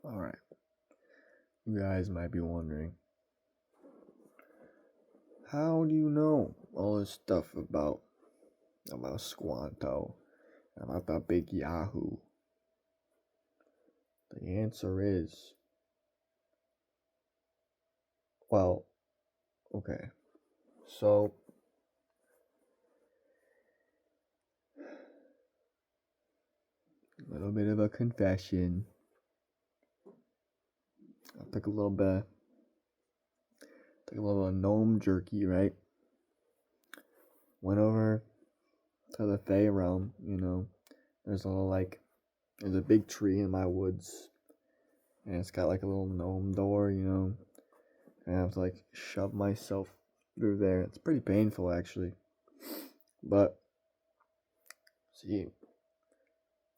Alright, you guys might be wondering, how do you know all this stuff about Squanto, about the big Yahoo? The answer is, well, okay, so a little bit of a confession. I took a little bit of gnome jerky, right? Went over to the Fey realm, there's there's a big tree in my woods, and it's got like a little gnome door, and I have to like shove myself through there. It's pretty painful actually. But see,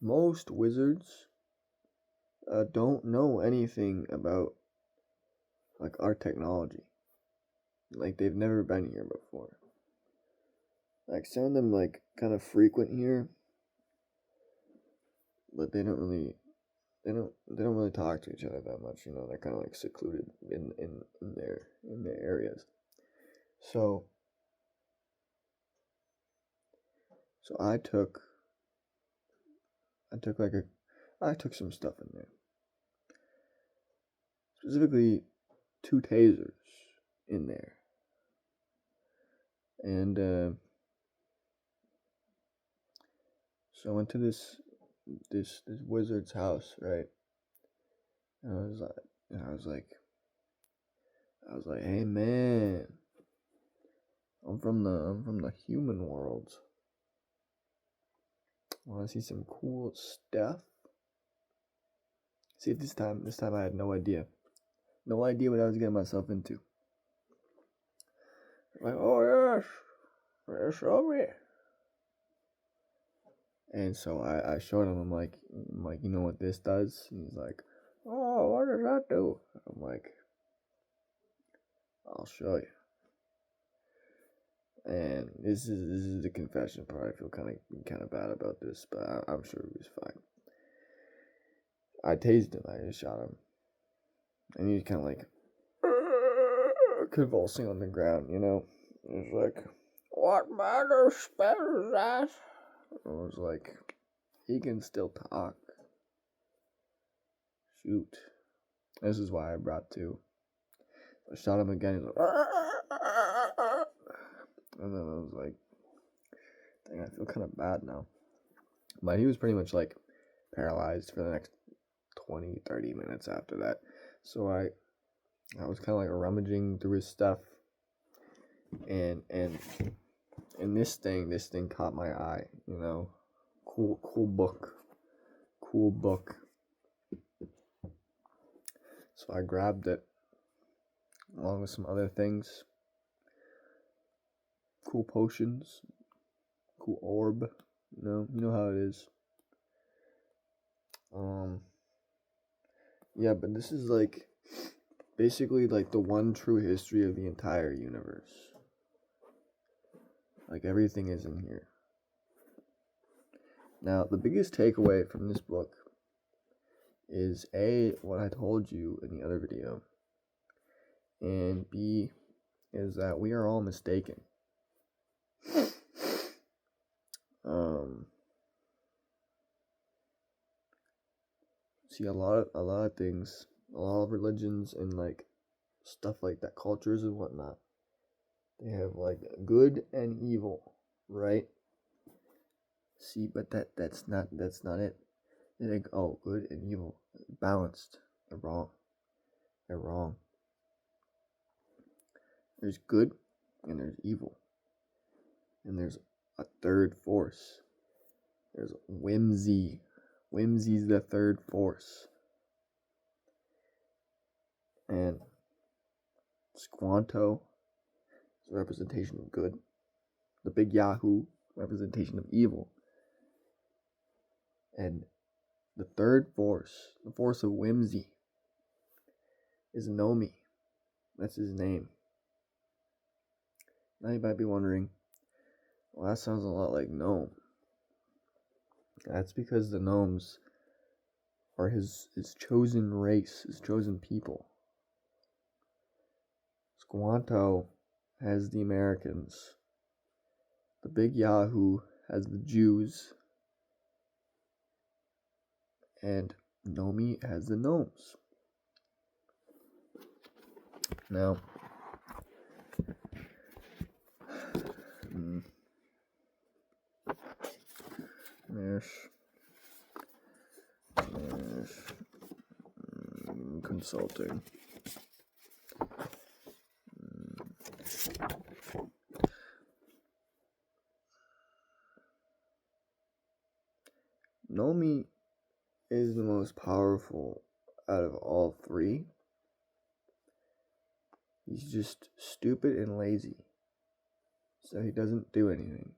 most wizards don't know anything about like our technology. Like they've never been here before. Like some of them like kind of frequent here, but they don't really talk to each other that much. They're kind of like secluded in their areas. So so I took some stuff in there, specifically two tasers in there, and so I went to this wizard's house, right? And I was like, hey man, I'm from the human world. Want to see some cool stuff? See, this time I had no idea what I was getting myself into. Like, oh yes, show me. And so I showed him. I'm like, you know what this does? And he's like, oh, what does that do? I'm like, I'll show you. And this is the confession part. I feel kind of bad about this, but I'm sure it was fine. I tased him. I just shot him, and he's kind of like convulsing on the ground. He's like, "What manner of spell is that?" I was like, "He can still talk." Shoot, this is why I brought two. I shot him again. He's like, and then I was like, dang, I feel kind of bad now. But he was pretty much like paralyzed for the next 20-30 minutes after that. So I was kind of like rummaging through his stuff, and this thing caught my eye. Cool book. So I grabbed it along with some other things, cool potions, cool orb. You know how it is. Yeah, but this is like basically like the one true history of the entire universe. Like everything is in here. Now, the biggest takeaway from this book is A, what I told you in the other video, and B, is that we are all mistaken. See, a lot of things, a lot of religions and like stuff like that, cultures and whatnot, they have like good and evil, right? See, but that's not it. They think, oh, good and evil, balanced. They're wrong. They're wrong. There's good and there's evil, and there's a third force. There's whimsy. Whimsy's the third force. And Squanto is a representation of good. The big Yahoo, representation of evil. And the third force, the force of whimsy, is Nomi. That's his name. Now you might be wondering, well, that sounds a lot like gnome. That's because the gnomes or his chosen race, his chosen people. Squanto has the Americans. The Big Yahoo has the Jews. And Nomi has the gnomes. Now, consulting. Nomi is the most powerful out of all three. He's just stupid and lazy, so he doesn't do anything.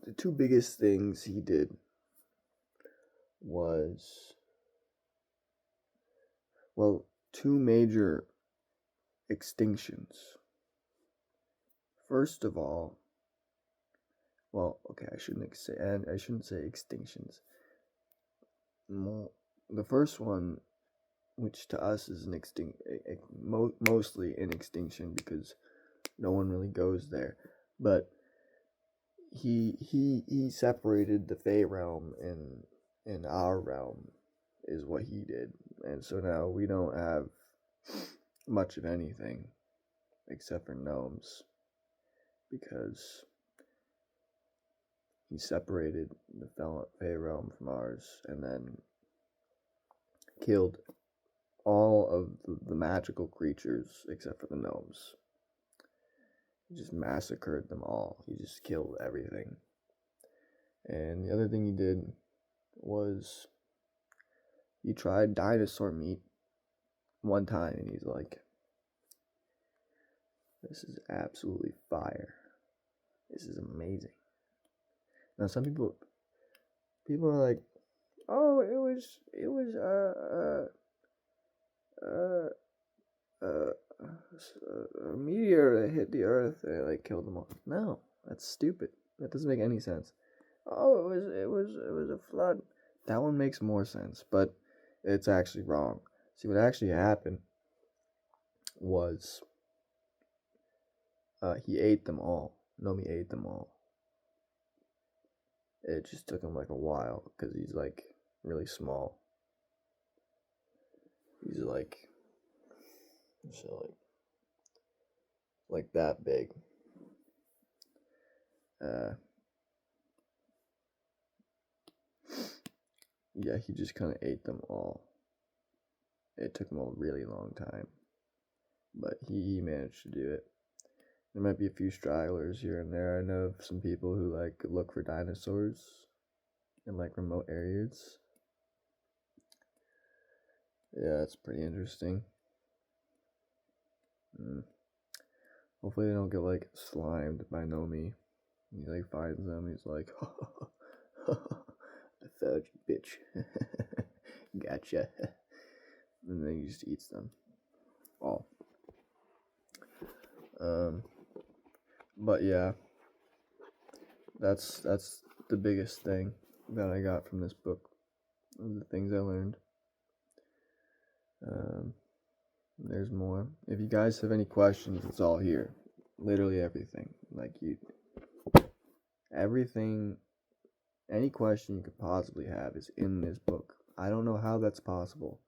The two biggest things he did was, well, two major extinctions. First of all, I shouldn't say extinctions. The first one, which to us is an mostly an extinction because no one really goes there, but he separated the Fey realm and our realm is what he did, and so now we don't have much of anything except for gnomes because he separated the Fey realm from ours and then killed all of the magical creatures except for the gnomes. He just massacred them all. He just killed everything. And the other thing he did was he tried dinosaur meat one time and he's like, this is absolutely fire. This is amazing. Now some people are like, oh, it was a meteor that hit the earth and like killed them all. No, that's stupid. That doesn't make any sense. Oh, it was a flood. That one makes more sense, but it's actually wrong. See, what actually happened was he ate them all. Nomi ate them all. It just took him like a while because he's like really small. He's like that big. He just kind of ate them all. It took him a really long time, but he managed to do it. There might be a few stragglers here and there. I know of some people who like look for dinosaurs in like remote areas. Yeah, it's pretty interesting. Hopefully they don't get like slimed by Nomi. He like finds them. He's like, I found you, bitch. Gotcha. And then he just eats them all. But yeah, that's the biggest thing that I got from this book. The things I learned. There's more. If you guys have any questions, it's all here. Literally everything. Everything, any question you could possibly have is in this book. I don't know how that's possible.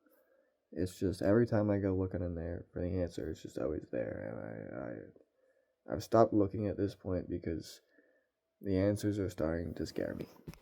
It's just every time I go looking in there for the answer, it's just always there. And I've stopped looking at this point because the answers are starting to scare me.